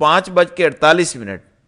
5:48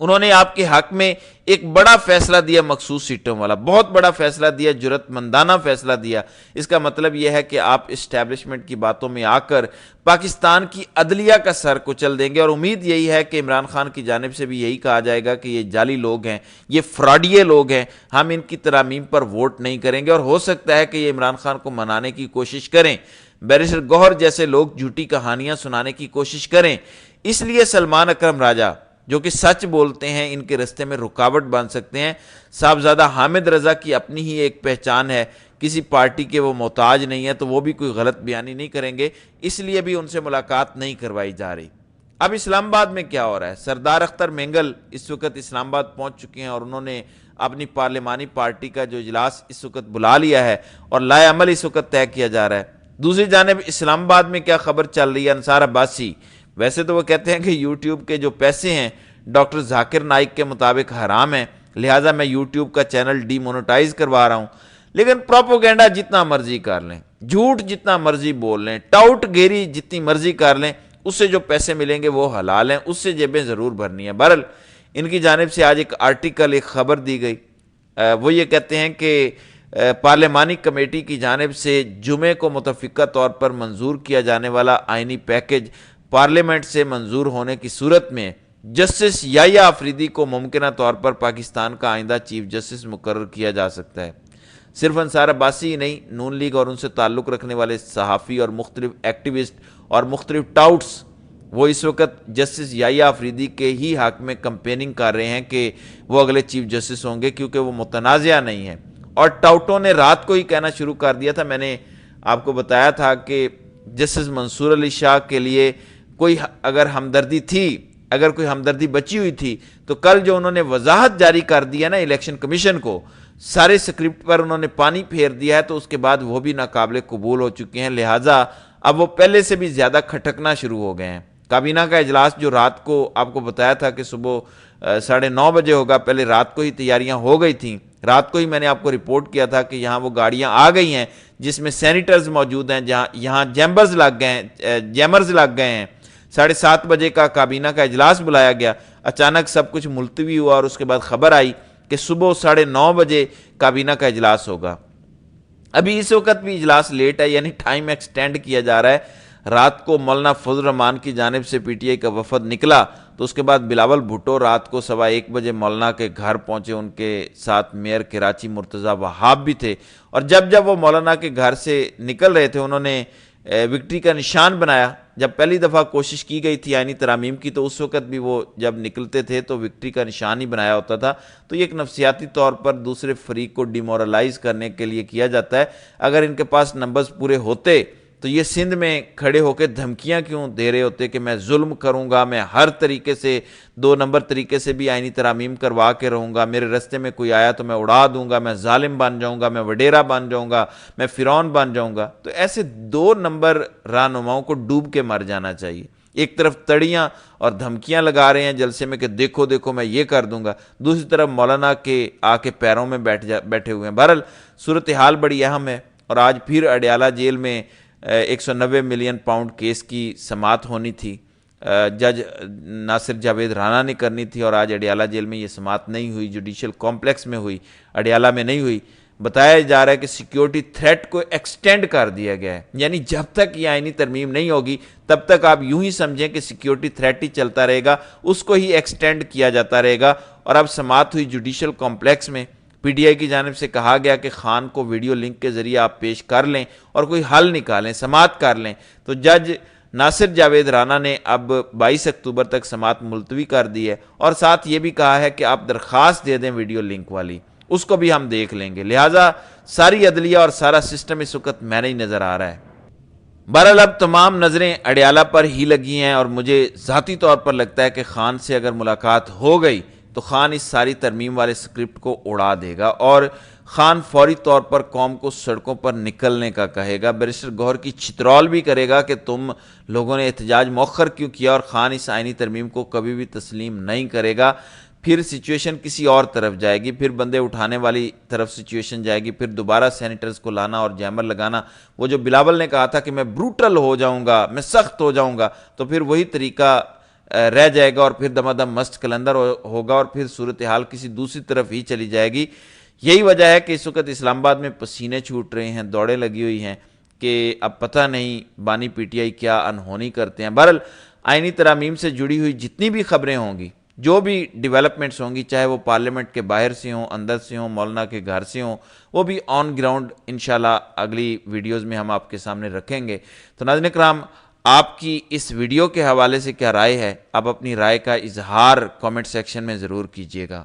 انہوں نے آپ کے حق میں ایک بڑا فیصلہ دیا، مخصوص سیٹوں والا بہت بڑا فیصلہ دیا، جرأت مندانہ فیصلہ دیا۔ اس کا مطلب یہ ہے کہ آپ اسٹیبلشمنٹ کی باتوں میں آ کر پاکستان کی عدلیہ کا سر کچل دیں گے، اور امید یہی ہے کہ عمران خان کی جانب سے بھی یہی کہا جائے گا کہ یہ جعلی لوگ ہیں، یہ فراڈیے لوگ ہیں، ہم ان کی ترامیم پر ووٹ نہیں کریں گے۔ اور ہو سکتا ہے کہ یہ عمران خان کو منانے کی کوشش کریں، بیرسٹر گوہر جیسے لوگ جھوٹی کہانیاں سنانے کی کوشش کریں۔ اس لیے سلمان اکرم راجہ جو کہ سچ بولتے ہیں، ان کے رستے میں رکاوٹ بن سکتے ہیں۔ صاحبزادہ حامد رضا کی اپنی ہی ایک پہچان ہے، کسی پارٹی کے وہ محتاج نہیں ہے، تو وہ بھی کوئی غلط بیانی نہیں کریں گے، اس لیے بھی ان سے ملاقات نہیں کروائی جا رہی۔ اب اسلام آباد میں کیا ہو رہا ہے؟ سردار اختر مینگل اس وقت اسلام آباد پہنچ چکے ہیں، اور انہوں نے اپنی پارلیمانی پارٹی کا جو اجلاس اس وقت بلا لیا ہے، اور لائے عمل اس وقت طے کیا جا رہا ہے۔ دوسری جانب اسلام آباد میں کیا خبر چل رہی ہے؟ انصار عباسی، ویسے تو وہ کہتے ہیں کہ یوٹیوب کے جو پیسے ہیں ڈاکٹر ذاکر نائک کے مطابق حرام ہیں، لہٰذا میں یوٹیوب کا چینل ڈی مونیٹائز کروا رہا ہوں، لیکن پروپوگینڈا جتنا مرضی کر لیں، جھوٹ جتنا مرضی بول لیں، ٹاؤٹ گیری جتنی مرضی کر لیں، اس سے جو پیسے ملیں گے وہ حلال ہیں، اس سے جیبیں ضرور بھرنی ہیں۔ بہرحال ان کی جانب سے آج ایک آرٹیکل، ایک خبر دی گئی، وہ یہ کہتے ہیں کہ پارلیمانی کمیٹی کی جانب سے جمعے کو متفقہ طور پر منظور کیا جانے والا آئینی پیکج پارلیمنٹ سے منظور ہونے کی صورت میں جسٹس یحییٰ آفریدی کو ممکنہ طور پر پاکستان کا آئندہ چیف جسٹس مقرر کیا جا سکتا ہے۔ صرف انصار عباسی ہی نہیں، نون لیگ اور ان سے تعلق رکھنے والے صحافی اور مختلف ایکٹیوسٹ اور مختلف ٹاؤٹس، وہ اس وقت جسٹس یحییٰ آفریدی کے ہی حق میں کمپیننگ کر رہے ہیں کہ وہ اگلے چیف جسٹس ہوں گے، کیونکہ وہ متنازعہ نہیں ہیں۔ اور ٹاؤٹوں نے رات کو ہی کہنا شروع کر دیا تھا، میں نے آپ کو بتایا تھا کہ جسٹس منصور علی شاہ کے لیے کوئی اگر ہمدردی تھی، اگر کوئی ہمدردی بچی ہوئی تھی، تو کل جو انہوں نے وضاحت جاری کر دیا نا الیکشن کمیشن کو، سارے سکرپٹ پر انہوں نے پانی پھیر دیا ہے، تو اس کے بعد وہ بھی ناقابل قبول ہو چکے ہیں، لہٰذا اب وہ پہلے سے بھی زیادہ کھٹکنا شروع ہو گئے ہیں۔ کابینہ کا اجلاس جو رات کو آپ کو بتایا تھا کہ صبح 9:30 بجے ہوگا، پہلے رات کو ہی تیاریاں ہو گئی تھیں، رات کو ہی میں نے آپ کو رپورٹ کیا تھا کہ یہاں وہ گاڑیاں آ گئی ہیں جس میں سینیٹرز موجود ہیں، یہاں جیمرز لگ گئے ہیں۔ 7:30 بجے کا کابینہ کا اجلاس بلایا گیا، اچانک سب کچھ ملتوی ہوا، اور اس کے بعد خبر آئی کہ صبح 9:30 بجے کابینہ کا اجلاس ہوگا۔ ابھی اس وقت بھی اجلاس لیٹ ہے، یعنی ٹائم ایکسٹینڈ کیا جا رہا ہے۔ رات کو مولانا فضل الرحمان کی جانب سے پی ٹی آئی کا وفد نکلا، تو اس کے بعد بلاول بھٹو رات کو 1:15 بجے مولانا کے گھر پہنچے، ان کے ساتھ میئر کراچی مرتضیٰ وہاب بھی تھے، اور جب وہ مولانا کے گھر سے نکل رہے تھے، انہوں نے وکٹری کا نشان بنایا۔ جب پہلی دفعہ کوشش کی گئی تھی آئینی ترامیم کی، تو اس وقت بھی وہ جب نکلتے تھے تو وکٹری کا نشان ہی بنایا ہوتا تھا، تو یہ ایک نفسیاتی طور پر دوسرے فریق کو ڈیمورلائز کرنے کے لیے کیا جاتا ہے۔ اگر ان کے پاس نمبرز پورے ہوتے تو یہ سندھ میں کھڑے ہو کے دھمکیاں کیوں دے رہے ہوتے کہ میں ظلم کروں گا، میں ہر طریقے سے 2 نمبر طریقے سے بھی آئینی ترامیم کروا کے رہوں گا، میرے رستے میں کوئی آیا تو میں اڑا دوں گا، میں ظالم بن جاؤں گا، میں وڈیرا بن جاؤں گا، میں فرعون بن جاؤں گا۔ تو ایسے 2 نمبر رہنماؤں کو ڈوب کے مر جانا چاہیے۔ ایک طرف تڑیاں اور دھمکیاں لگا رہے ہیں جلسے میں کہ دیکھو دیکھو میں یہ کر دوں گا، دوسری طرف مولانا کے آ کے پیروں میں بیٹھے ہوئے ہیں۔ بہرحال صورتحال بڑی اہم ہے، اور آج پھر اڈیالہ جیل میں 190 ملین پاؤنڈ کیس کی سماعت ہونی تھی، جج ناصر جاوید رانا نے کرنی تھی، اور آج اڈیالہ جیل میں یہ سماعت نہیں ہوئی، جوڈیشل کمپلیکس میں ہوئی، اڈیالہ میں نہیں ہوئی۔ بتایا جا رہا ہے کہ سیکیورٹی تھریٹ کو ایکسٹینڈ کر دیا گیا ہے، یعنی جب تک یہ آئینی ترمیم نہیں ہوگی تب تک آپ یوں ہی سمجھیں کہ سیکیورٹی تھریٹ ہی چلتا رہے گا، اس کو ہی ایکسٹینڈ کیا جاتا رہے گا۔ اور اب سماعت ہوئی جوڈیشل کمپلیکس میں، پی ٹی آئی کی جانب سے کہا گیا کہ خان کو ویڈیو لنک کے ذریعے آپ پیش کر لیں اور کوئی حل نکالیں، سماعت کر لیں۔ تو جج ناصر جاوید رانا نے اب 22 اکتوبر تک سماعت ملتوی کر دی ہے، اور ساتھ یہ بھی کہا ہے کہ آپ درخواست دے دیں ویڈیو لنک والی، اس کو بھی ہم دیکھ لیں گے۔ لہٰذا ساری عدلیہ اور سارا سسٹم اس وقت میں نہیں نظر آ رہا ہے۔ بہرحال اب تمام نظریں اڈیالہ پر ہی لگی ہیں، اور مجھے ذاتی طور پر لگتا ہے کہ خان سے اگر ملاقات ہو گئی تو خان اس ساری ترمیم والے سکرپٹ کو اڑا دے گا، اور خان فوری طور پر قوم کو سڑکوں پر نکلنے کا کہے گا، بیرسٹر گوہر کی چترول بھی کرے گا کہ تم لوگوں نے احتجاج مؤخر کیوں کیا، اور خان اس آئینی ترمیم کو کبھی بھی تسلیم نہیں کرے گا۔ پھر سچویشن کسی اور طرف جائے گی، پھر بندے اٹھانے والی طرف سچویشن جائے گی، پھر دوبارہ سینیٹرز کو لانا اور جیمر لگانا۔ وہ جو بلاول نے کہا تھا کہ میں بروٹل ہو جاؤں گا، میں سخت ہو جاؤں گا، تو پھر وہی طریقہ رہ جائے گا اور پھر دمادم مست کلندر ہوگا اور پھر صورتحال کسی دوسری طرف ہی چلی جائے گی۔ یہی وجہ ہے کہ اس وقت اسلام آباد میں پسینے چھوٹ رہے ہیں، دوڑیں لگی ہوئی ہیں کہ اب پتہ نہیں بانی پی ٹی آئی کیا انہونی کرتے ہیں۔ بہرحال آئینی ترامیم سے جڑی ہوئی جتنی بھی خبریں ہوں گی، جو بھی ڈیولپمنٹس ہوں گی، چاہے وہ پارلیمنٹ کے باہر سے ہوں، اندر سے ہوں، مولانا کے گھر سے ہوں، وہ بھی آن گراؤنڈ انشاءاللہ اگلی ویڈیوز میں ہم آپ کے سامنے رکھیں گے۔ تو ناظرین کرام، آپ کی اس ویڈیو کے حوالے سے کیا رائے ہے؟ آپ اپنی رائے کا اظہار کامنٹ سیکشن میں ضرور کیجیے گا۔